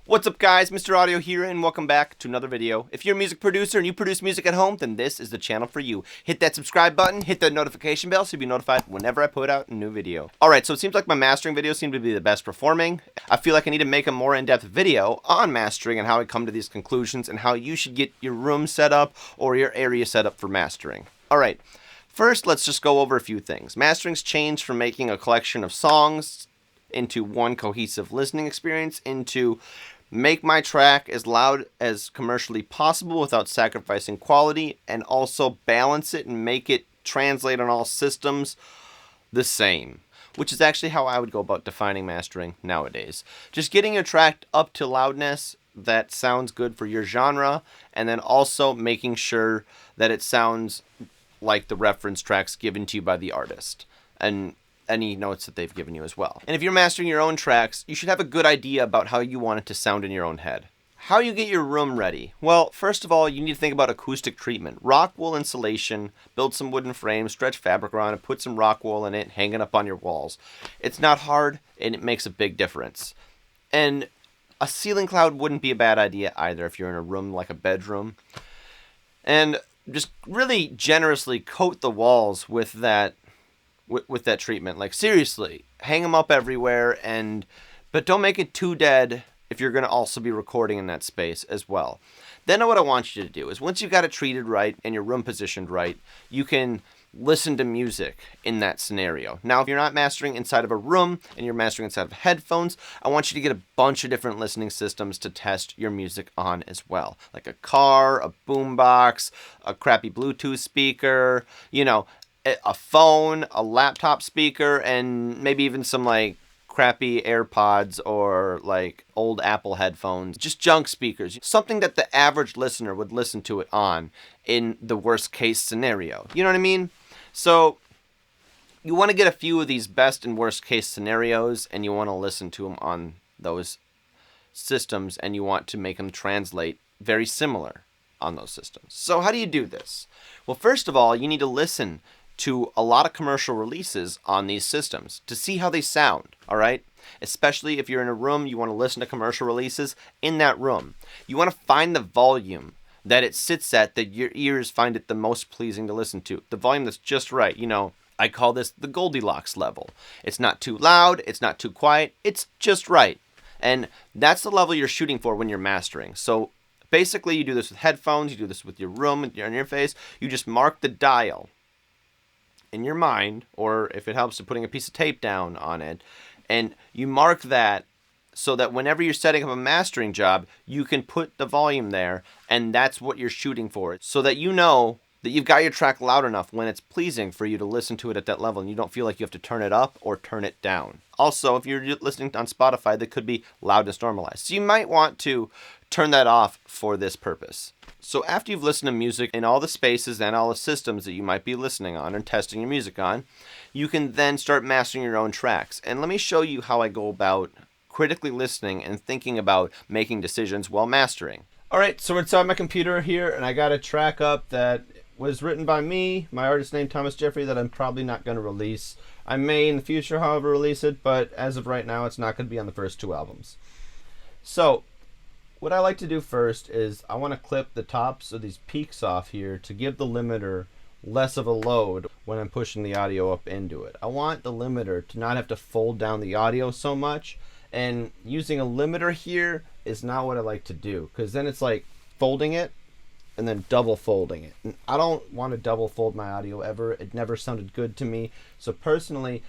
What's up guys, Mr. Audio here and welcome back to another video. If you're a music producer and you produce music at home, then this is the channel for you. Hit that subscribe button, hit that notification bell so you'll be notified whenever I put out a new video. Alright, so it seems like my mastering videos seem to be the best performing. I feel like I need to make a more in-depth video on mastering and how I come to these conclusions and how you should get your room set up or your area set up for mastering. Alright, first let's just go over a few things. Mastering's changed from making a collection of songs into one cohesive listening experience into make my track as loud as commercially possible without sacrificing quality, and also balance it and make it translate on all systems the same, which is actually how I would go about defining mastering nowadays. Just getting your track up to loudness that sounds good for your genre, and then also making sure that it sounds like the reference tracks given to you by the artist, and any notes that they've given you as well. And if you're mastering your own tracks, you should have a good idea about how you want it to sound in your own head. How you get your room ready? Well, first of all, you need to think about acoustic treatment. Rock wool insulation, build some wooden frames, stretch fabric around it, put some rock wool in it, hang it up on your walls. It's not hard, and it makes a big difference. And a ceiling cloud wouldn't be a bad idea either if you're in a room like a bedroom. And just really generously coat the walls with that treatment. Like seriously, hang them up everywhere, but don't make it too dead if you're going to also be recording in that space as well. Then what I want you to do is once you've got it treated right and your room positioned right, you can listen to music in that scenario. Now, if you're not mastering inside of a room and you're mastering inside of headphones, I want you to get a bunch of different listening systems to test your music on as well. Like a car, a boombox, a crappy Bluetooth speaker, a phone, a laptop speaker, and maybe even some like crappy AirPods or like old Apple headphones, just junk speakers, something that the average listener would listen to it on in the worst case scenario. You know what I mean? So you want to get a few of these best and worst case scenarios, and you want to listen to them on those systems, and you want to make them translate very similar on those systems. So how do you do this? Well, first of all, you need to listen to a lot of commercial releases on these systems to see how they sound, all right? Especially if you're in a room, you want to listen to commercial releases in that room. You want to find the volume that it sits at that your ears find it the most pleasing to listen to. The volume that's just right. I call this the Goldilocks level. It's not too loud, it's not too quiet, it's just right. And that's the level you're shooting for when you're mastering. So basically you do this with headphones, you do this with your room, with your interface. You just mark the dial in your mind, or if it helps to putting a piece of tape down on it, and you mark that so that whenever you're setting up a mastering job, you can put the volume there, and that's what you're shooting for, so that you know that you've got your track loud enough when it's pleasing for you to listen to it at that level, and you don't feel like you have to turn it up or turn it down. Also, if you're listening on Spotify, that could be loudness normalized, so you might want to turn that off for this purpose. So after you've listened to music in all the spaces and all the systems that you might be listening on and testing your music on, you can then start mastering your own tracks. And let me show you how I go about critically listening and thinking about making decisions while mastering. Alright, so we're inside my computer here, and I got a track up that was written by me, my artist named Thomas Jeffrey, that I'm probably not going to release. I may in the future, however, release it, but as of right now, it's not going to be on the first two albums. So what I like to do first is I want to clip the tops of these peaks off here to give the limiter less of a load when I'm pushing the audio up into it. I want the limiter to not have to fold down the audio so much, and using a limiter here is not what I like to do, because then it's like folding it and then double folding it. And I don't want to double fold my audio ever. It never sounded good to me. So personally,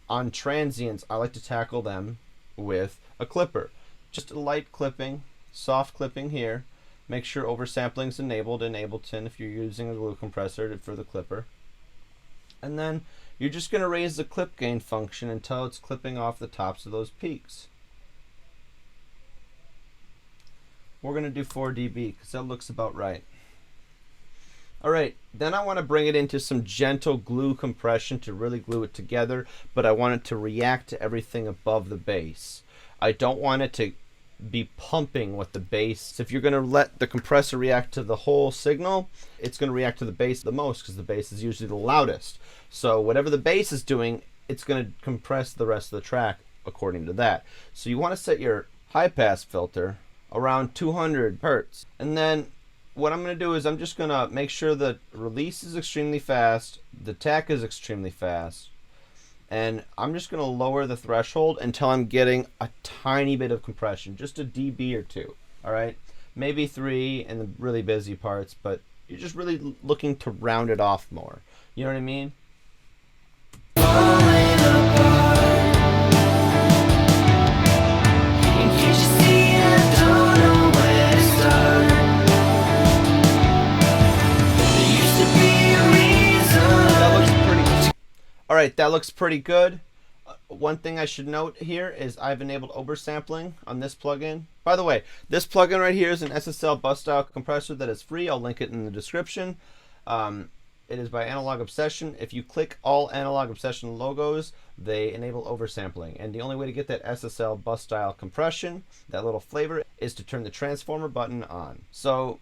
on Transients, I like to tackle them with a clipper. Just a light clipping. Soft clipping here. Make sure oversampling is enabled in Ableton if you're using a glue compressor for the clipper. And then you're just going to raise the clip gain function until it's clipping off the tops of those peaks. We're going to do 4 dB because that looks about right. Alright, then I want to bring it into some gentle glue compression to really glue it together, but I want it to react to everything above the bass. I don't want it to be pumping with the bass. If you're going to let the compressor react to the whole signal, it's going to react to the bass the most because the bass is usually the loudest. So whatever the bass is doing, it's going to compress the rest of the track according to that. So you want to set your high pass filter around 200 hertz. And then what I'm going to do is I'm just going to make sure the release is extremely fast, the attack is extremely fast, and I'm just going to lower the threshold until I'm getting a tiny bit of compression, just a dB or two. All right, maybe 3 in the really busy parts, but you're just really looking to round it off more. You know what I mean? All right, that looks pretty good. One thing I should note here is I've enabled oversampling on this plugin. By the way, this plugin right here is an SSL bus style compressor that is free. I'll link it in the description. It is by Analog Obsession. If you click all Analog Obsession logos, they enable oversampling. And the only way to get that SSL bus style compression, that little flavor, is to turn the transformer button on. So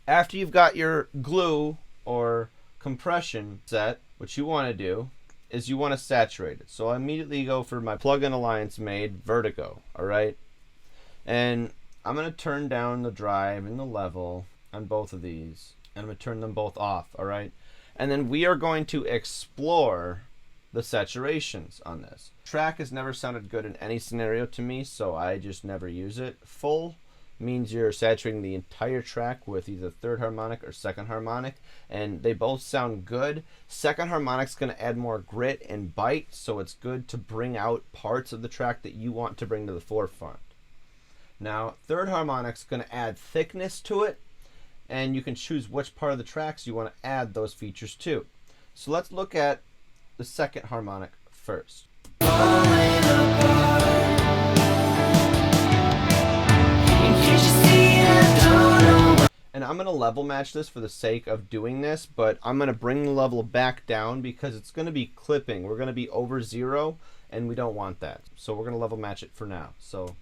after you've got your glue or compression set, what you want to do is you want to saturate it. So I immediately go for my plugin Alliance made Vertigo, all right? And I'm going to turn down the drive and the level on both of these. And I'm going to turn them both off, all right? And then we are going to explore the saturations on this. Track has never sounded good in any scenario to me, so I just never use it. Full means you're saturating the entire track with either third harmonic or second harmonic, and they both sound good. Second harmonic's going to add more grit and bite, so it's good to bring out parts of the track that you want to bring to the forefront. Now, third harmonic's going to add thickness to it, and you can choose which part of the tracks you want to add those features to. So let's look at the second harmonic first. And I'm going to level match this for the sake of doing this, but I'm going to bring the level back down because it's going to be clipping. We're going to be over 0, and we don't want that. So we're going to level match it for now. So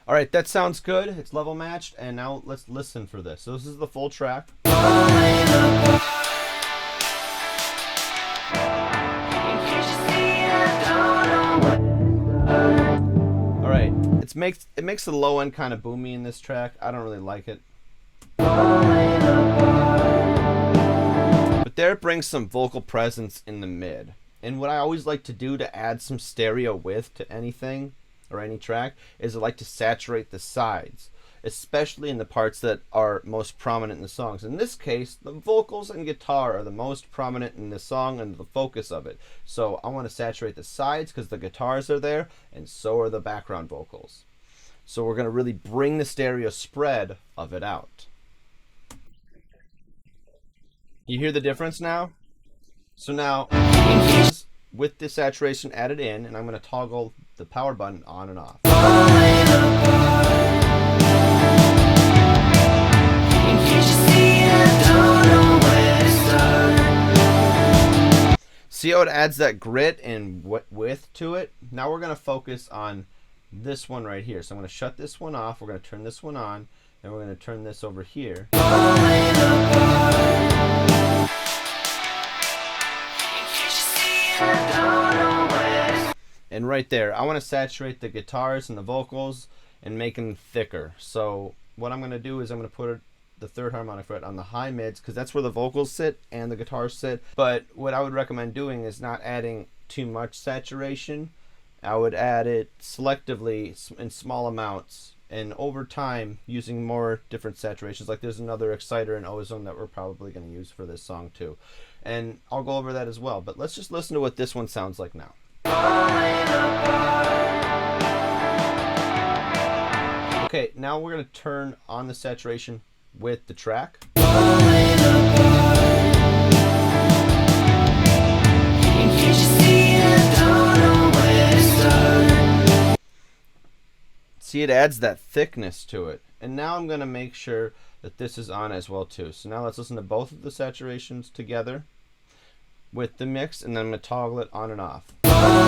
all right, that sounds good. It's level matched, and now let's listen for this. So this is the full track. All right, it makes the low end kind of boomy in this track. I don't really like it. But there it brings some vocal presence in the mid. And what I always like to do to add some stereo width to anything or any track is I like to saturate the sides, especially in the parts that are most prominent in the songs. In this case, the vocals and guitar are the most prominent in the song and the focus of it. So I want to saturate the sides because the guitars are there, and so are the background vocals. So we're going to really bring the stereo spread of it out. You hear the difference now? So now, with the saturation added in, and I'm going to toggle the power button on and off. See how it adds that grit and width to it? Now we're going to focus on this one right here. So I'm going to shut this one off. We're going to turn this one on, and we're going to turn this over here. And right there, I want to saturate the guitars and the vocals and make them thicker. So what I'm going to do is I'm going to put the third harmonic fret on the high mids because that's where the vocals sit and the guitars sit. But what I would recommend doing is not adding too much saturation. I would add it selectively in small amounts and over time using more different saturations. Like there's another exciter in Ozone that we're probably going to use for this song too. And I'll go over that as well. But let's just listen to what this one sounds like now. Okay, now we're going to turn on the saturation with the track. See, it adds that thickness to it. And now I'm going to make sure that this is on as well too. So now let's listen to both of the saturations together with the mix, and then I'm going to toggle it on and off. On.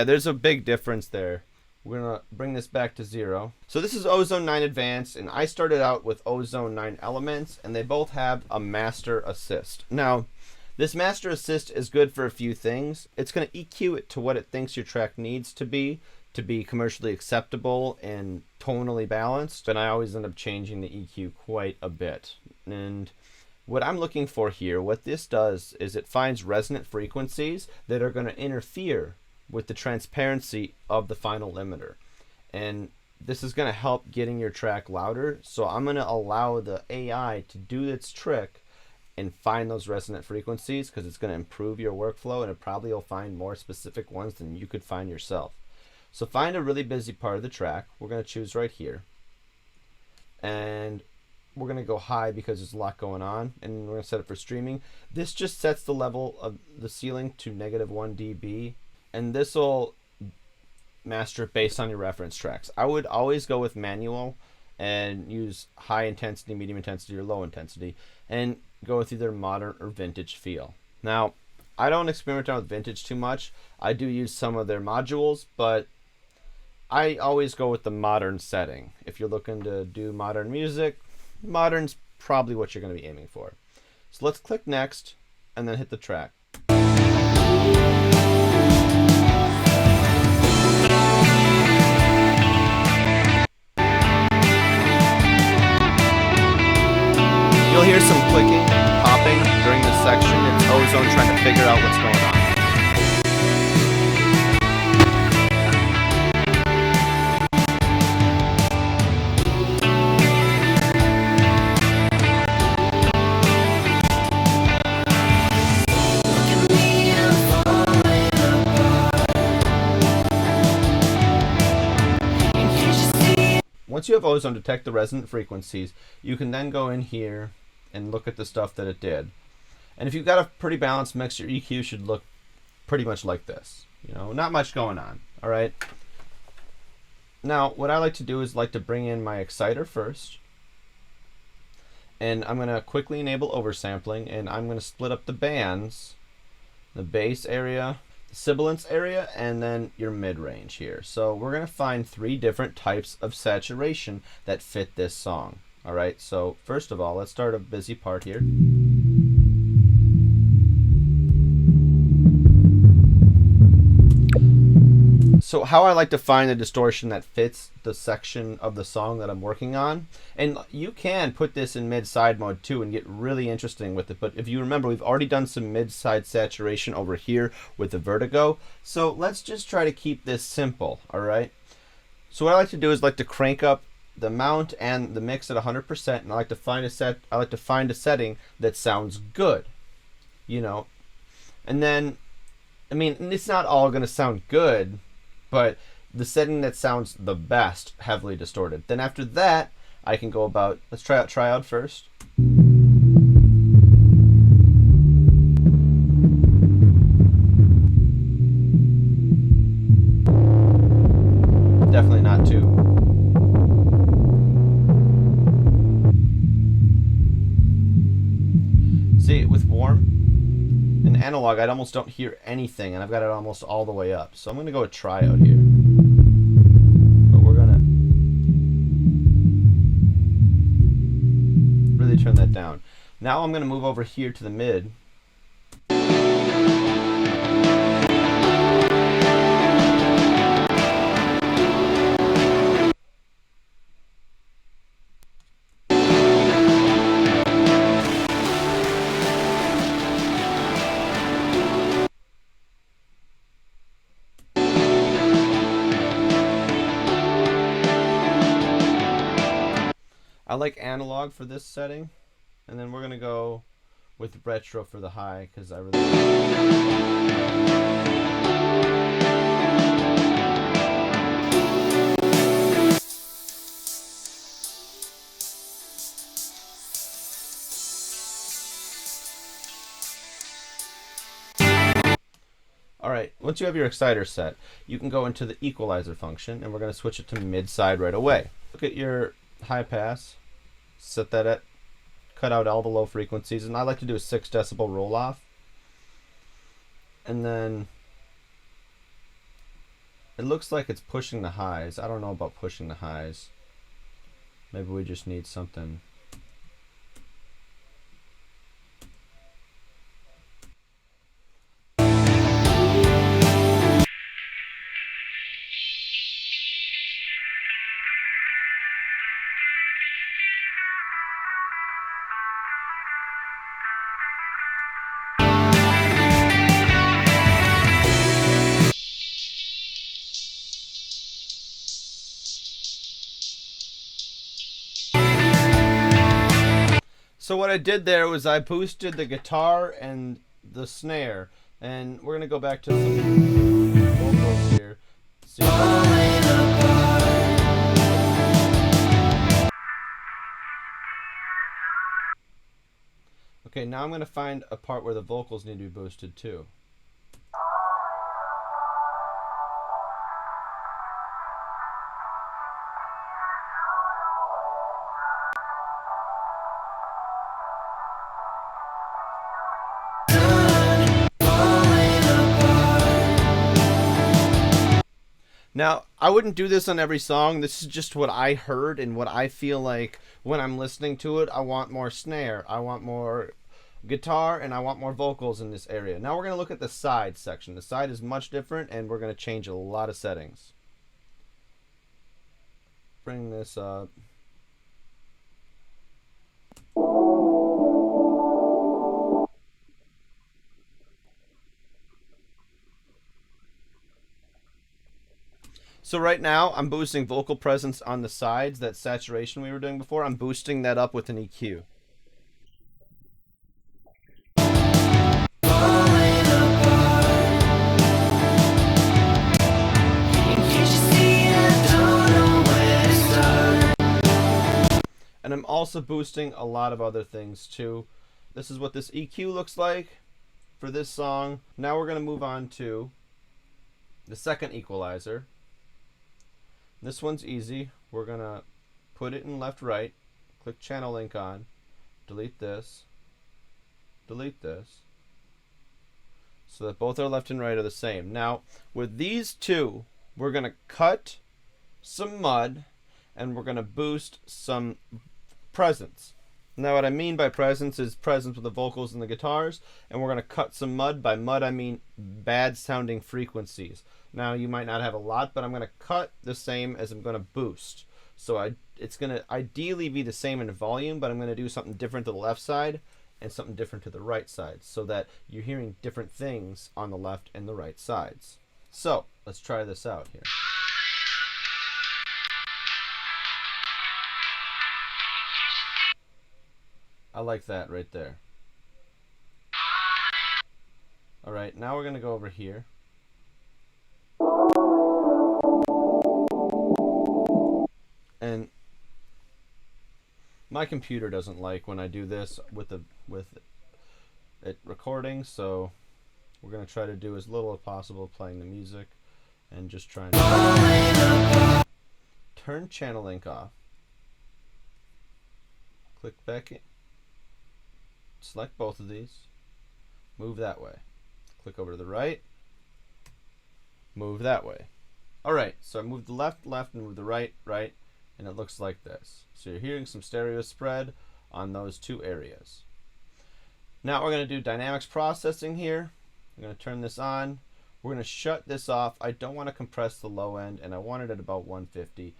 Yeah, there's a big difference there. We're going to bring this back to 0. So this is Ozone 9 Advanced, and I started out with Ozone 9 Elements, and they both have a master assist. Now, this master assist is good for a few things. It's going to EQ it to what it thinks your track needs to be commercially acceptable and tonally balanced, and I always end up changing the EQ quite a bit. And what I'm looking for here, what this does is it finds resonant frequencies that are going to interfere with the transparency of the final limiter. And this is going to help getting your track louder. So I'm going to allow the AI to do its trick and find those resonant frequencies, because it's going to improve your workflow, and it probably will find more specific ones than you could find yourself. So find a really busy part of the track. We're going to choose right here. And we're going to go high because there's a lot going on, and we're going to set it for streaming. This just sets the level of the ceiling to -1 dB, and this will master it based on your reference tracks. I would always go with manual and use high intensity, medium intensity, or low intensity, and go with either modern or vintage feel. Now, I don't experiment with vintage too much. I do use some of their modules, but I always go with the modern setting. If you're looking to do modern music, modern's probably what you're going to be aiming for. So let's click next and then hit the track. You'll hear some clicking, popping during this section. It's Ozone trying to figure out what's going on. Once you have Ozone detect the resonant frequencies, you can then go in here and look at the stuff that it did. And if you've got a pretty balanced mix, your EQ should look pretty much like this. You know, not much going on. All right. Now, what I like to do is like to bring in my exciter first. And I'm going to quickly enable oversampling, and I'm going to split up the bands, the bass area, sibilance area, and then your mid-range here. So we're going to find 3 different types of saturation that fit this song. All right, so first of all, let's start a busy part here. So how I like to find the distortion that fits the section of the song that I'm working on, and you can put this in mid-side mode too and get really interesting with it, but if you remember, we've already done some mid-side saturation over here with the vertigo, so let's just try to keep this simple. All right, so what I like to do is like to crank up the mount and the mix at 100%, and I like to find a setting that sounds good, you know. And then, I mean, it's not all going to sound good, but the setting that sounds the best, heavily distorted. Then after that, I can go about, let's try out triode first. Definitely not too. See, with warm and analog, I almost don't hear anything, and I've got it almost all the way up. So I'm going to go with triode here. But we're going to really turn that down. Now I'm going to move over here to the mid. I like analog for this setting, and then we're going to go with retro for the high, because I really Alright, once you have your exciter set, you can go into the equalizer function, and we're going to switch it to mid-side right away. Look at your high pass, set that at, cut out all the low frequencies, and I like to do a 6 decibel roll off. And then It looks like it's pushing the highs. I don't know about pushing the highs. Maybe we just need something. So what I did there was I boosted the guitar and the snare, and we're gonna go back to some vocals here. See. Okay, now I'm gonna find a part where the vocals need to be boosted too. Now, I wouldn't do this on every song. This is just what I heard and what I feel like when I'm listening to it. I want more snare, I want more guitar, and I want more vocals in this area. Now we're going to look at the side section. The side is much different, and we're going to change a lot of settings. Bring this up. So right now, I'm boosting vocal presence on the sides, that saturation we were doing before. I'm boosting that up with an EQ. And I'm also boosting a lot of other things too. This is what this EQ looks like for this song. Now we're going to move on to the second equalizer. This one's easy. We're going to put it in left right, click channel link on, delete this, so that both our left and right are the same. Now with these two, we're going to cut some mud and we're going to boost some presence. Now what I mean by presence is presence with the vocals and the guitars, and we're going to cut some mud. By mud I mean bad sounding frequencies. Now you might not have a lot, but I'm going to cut the same as I'm going to boost. So it's going to ideally be the same in volume, but I'm going to do something different to the left side and something different to the right side, so that you're hearing different things on the left and the right sides. So let's try this out here. I like that right there. Alright, now we're going to go over here. And my computer doesn't like when I do this with it recording, so we're going to try to do as little as possible playing the music and just try and turn channel link off. Click back in. Select both of these, move that way, click over to the right, move that way. Alright, so I moved the left, and moved the right, and it looks like this. So you're hearing some stereo spread on those two areas. Now we're going to do dynamics processing here. I'm going to turn this on. We're going to shut this off. I don't want to compress the low end, and I want it at about 150.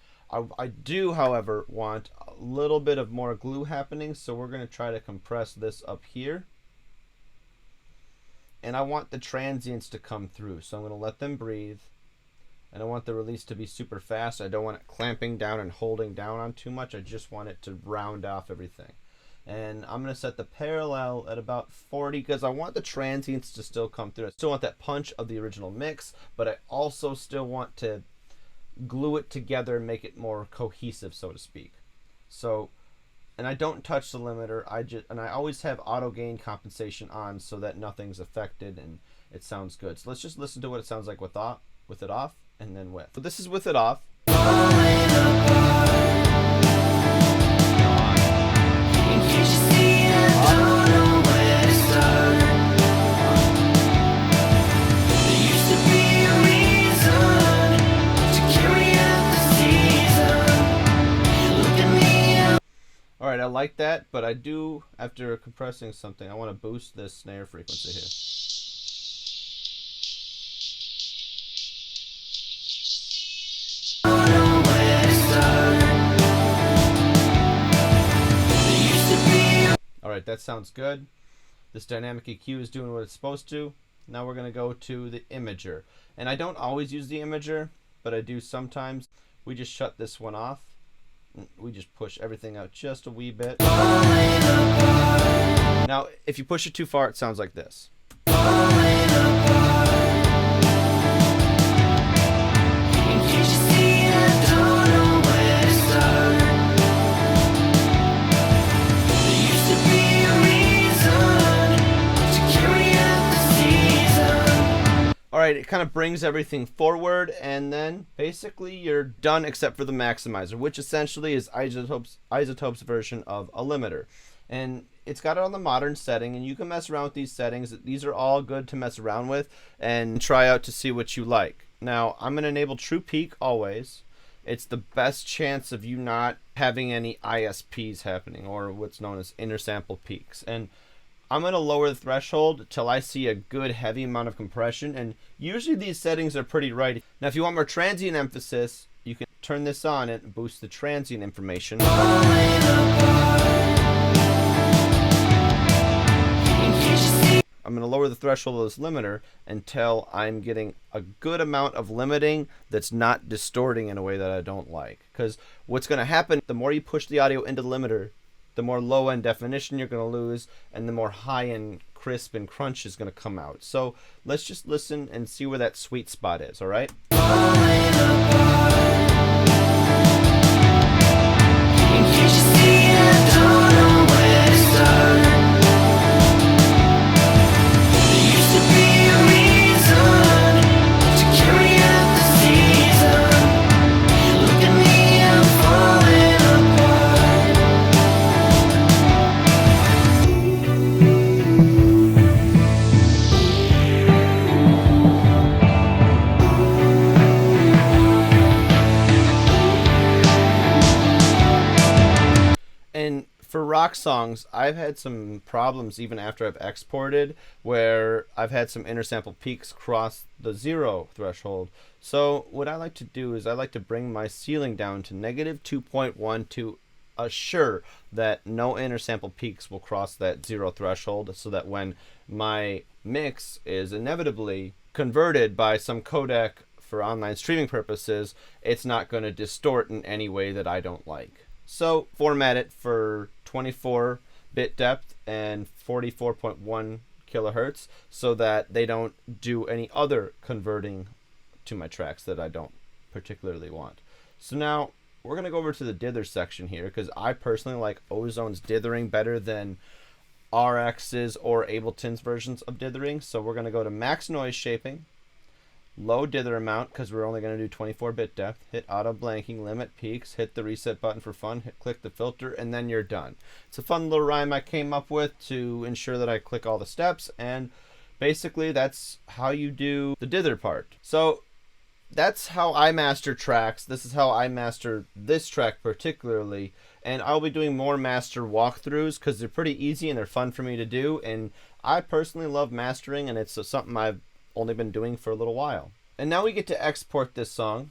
I do, however, want a little bit of more glue happening, so we're going to try to compress this up here. And I want the transients to come through, so I'm going to let them breathe. And I want the release to be super fast. I don't want it clamping down and holding down on too much. I just want it to round off everything. And I'm going to set the parallel at about 40 because I want the transients to still come through. I still want that punch of the original mix, but I also still want to glue it together and make it more cohesive, so to speak. So, and I don't touch the limiter. I always have auto gain compensation on so that nothing's affected and it sounds good. So let's just listen to what it sounds like with it off and then with. So this is with it off. Alright, I like that, but I do, after compressing something, I want to boost this snare frequency here. Alright, that sounds good. This dynamic EQ is doing what it's supposed to. Now we're going to go to the imager. And I don't always use the imager, but I do sometimes. We just shut this one off. We just push everything out just a wee bit. Now, if you push it too far, it sounds like this. Alright, it kind of brings everything forward, and then basically you're done except for the maximizer, which essentially is Isotope's version of a limiter. And it's got it on the modern setting, and you can mess around with these settings. These are all good to mess around with and try out to see what you like. Now, I'm going to enable True Peak always. It's the best chance of you not having any ISPs happening, or what's known as intersample peaks. And I'm going to lower the threshold till I see a good heavy amount of compression, and usually these settings are pretty right. Now if you want more transient emphasis, you can turn this on and boost the transient information. I'm going to lower the threshold of this limiter until I'm getting a good amount of limiting that's not distorting in a way that I don't like. Because what's going to happen, the more you push the audio into the limiter, the more low-end definition you're going to lose, and the more high-end crisp and crunch is going to come out. So let's just listen and see where that sweet spot is, all right? And for rock songs, I've had some problems even after I've exported where I've had some intersample peaks cross the 0 threshold. So what I like to do is I like to bring my ceiling down to -2.1 to assure that no intersample peaks will cross that 0 threshold, so that when my mix is inevitably converted by some codec for online streaming purposes, it's not going to distort in any way that I don't like. So format it for 24-bit depth and 44.1 kilohertz so that they don't do any other converting to my tracks that I don't particularly want. So now we're going to go over to the dither section here, because I personally like Ozone's dithering better than RX's or Ableton's versions of dithering. So we're going to go to max noise shaping, low dither amount, because we're only going to do 24-bit depth, hit auto blanking, limit peaks, hit the reset button for fun, click the filter, and then you're done. It's a fun little rhyme I came up with to ensure that I click all the steps, and basically that's how you do the dither part. So that's how I master tracks. This is how I master this track particularly, and I'll be doing more master walkthroughs because they're pretty easy and they're fun for me to do, and I personally love mastering, and it's something I've only been doing for a little while. And now we get to export this song.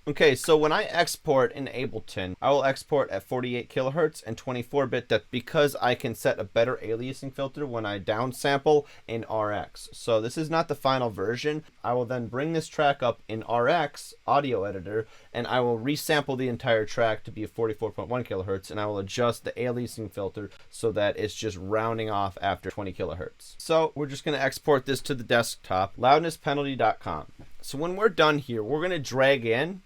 Okay, so when I export in Ableton, I will export at 48 kilohertz and 24-bit depth because I can set a better aliasing filter when I downsample in RX. So this is not the final version. I will then bring this track up in RX audio editor, and I will resample the entire track to be a 44.1 kilohertz, and I will adjust the aliasing filter so that it's just rounding off after 20 kilohertz. So we're just going to export this to the desktop, loudnesspenalty.com. So when we're done here, we're going to drag in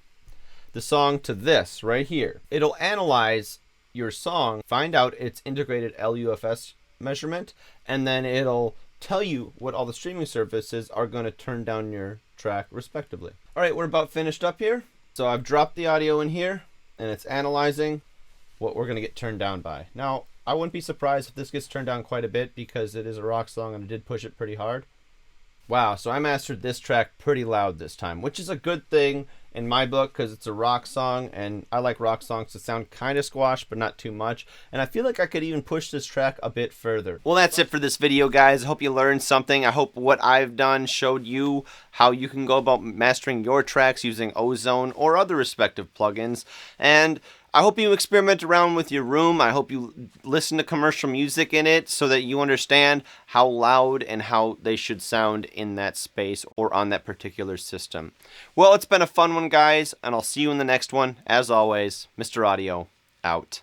the song to this right here. It'll analyze your song, find out its integrated LUFS measurement, and then it'll tell you what all the streaming services are going to turn down your track respectively. All right, we're about finished up here. So I've dropped the audio in here, and it's analyzing what we're going to get turned down by. Now, I wouldn't be surprised if this gets turned down quite a bit because it is a rock song and I did push it pretty hard. Wow, so I mastered this track pretty loud this time, which is a good thing in my book because it's a rock song, and I like rock songs to sound kind of squash but not too much, and I feel like I could even push this track a bit further. Well, that's it for this video, guys. I hope you learned something. I hope what I've done showed you how you can go about mastering your tracks using Ozone or other respective plugins, and I hope you experiment around with your room. I hope you listen to commercial music in it so that you understand how loud and how they should sound in that space or on that particular system. Well, it's been a fun one, guys, and I'll see you in the next one. As always, Mr. Audio, out.